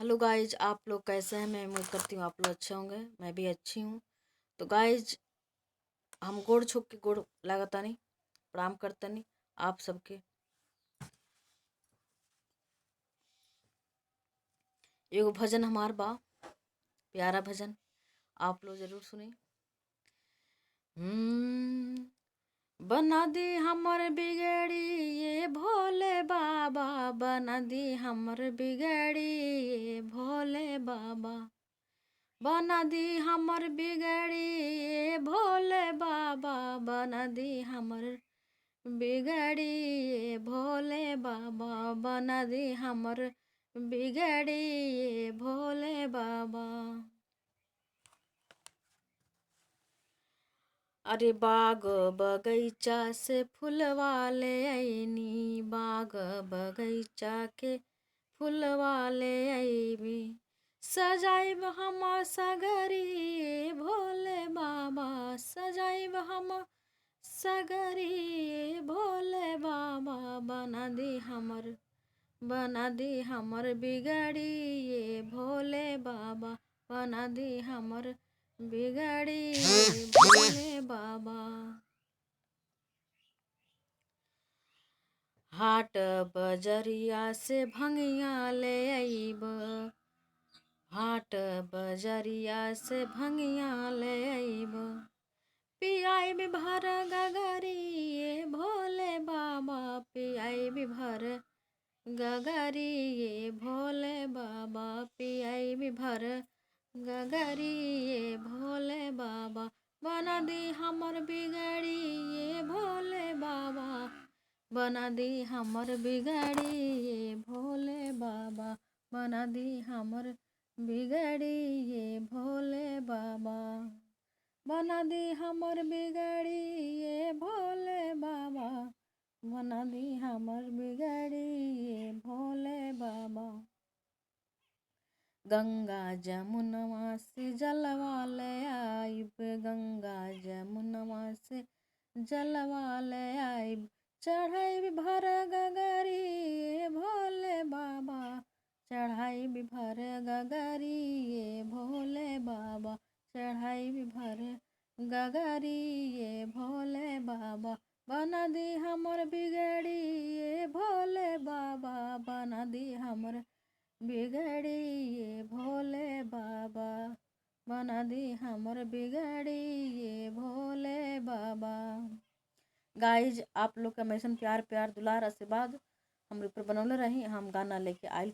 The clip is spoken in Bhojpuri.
हेलो गाइज, आप लोग कैसे हैं। मैं उम्मीद करती हूँ आप लोग अच्छे होंगे। मैं भी अच्छी हूँ। तो गाइज, हम गोड़ छुप के गोड़ लागता नहीं, प्रणाम करता नहीं आप सबके। एगो भजन हमार बा, प्यारा भजन, आप लोग जरूर सुनी। बना दी हमर बिगड़ी ये भोले बाबा, बना दी हमर बिगड़ी ये भोले बाबा, बना दी हमर बिगड़ी ये भोले बाबा, बना दी हमर बिगड़ी ये भोले बाबा, बना दी हमर बिगड़ी ये भोले बाबा। अरे बाग बगीचा से फूलवा ले आईनी, बाग बगीचा के फूलवा ले आईबी, सजाइब हम सगरी भोले बाबा, सजाइब हम सगरी भोले बाबा, बना दी हमर बिगड़ी ये भोले बाबा, बना दी हमर बिगड़ी ये भोले बाबा। हाट बजरिया से भंगिया ले आईब, हाट बजरिया से भंगिया ले आईब, पियाई भर गगरी ये भोले बाबा, पियाई भर गगरी ये भोले बाबा, पियाई भर गगरी ये भोले बाबा, बना दी हमर बिगड़ी ये भोले बाबा, बना दी हमर बिगड़ी ये भोले बाबा, बना दी हमर बिगड़ी ये भोले बाबा, बना दी हमर बिगड़ी ये भोले बाबा, बना दी हमर बिगड़ी ये भोले बाबा। गंगा जमुनवा से जलवा ले आइब, गंगा जमुनवा से जलवा ले आइब, चढ़ाई भर गगरी ये भोले बाबा, चढ़ाई भर गगरी ये भोले बाबा, चढ़ाई भर गगरी ये भोले बाबा, बना दी हमर बिगड़ी ये भोले बाबा, बना दी हमर बिगड़ी ये भोले बाबा, बना दी हमर बिगड़ी ये भोले बाबा। गाइज, आप लोग का हमेशा प्यार प्यार दुलार आशीर्वाद हमरे ऊपर बनौले रही। हम गाना लेके आयल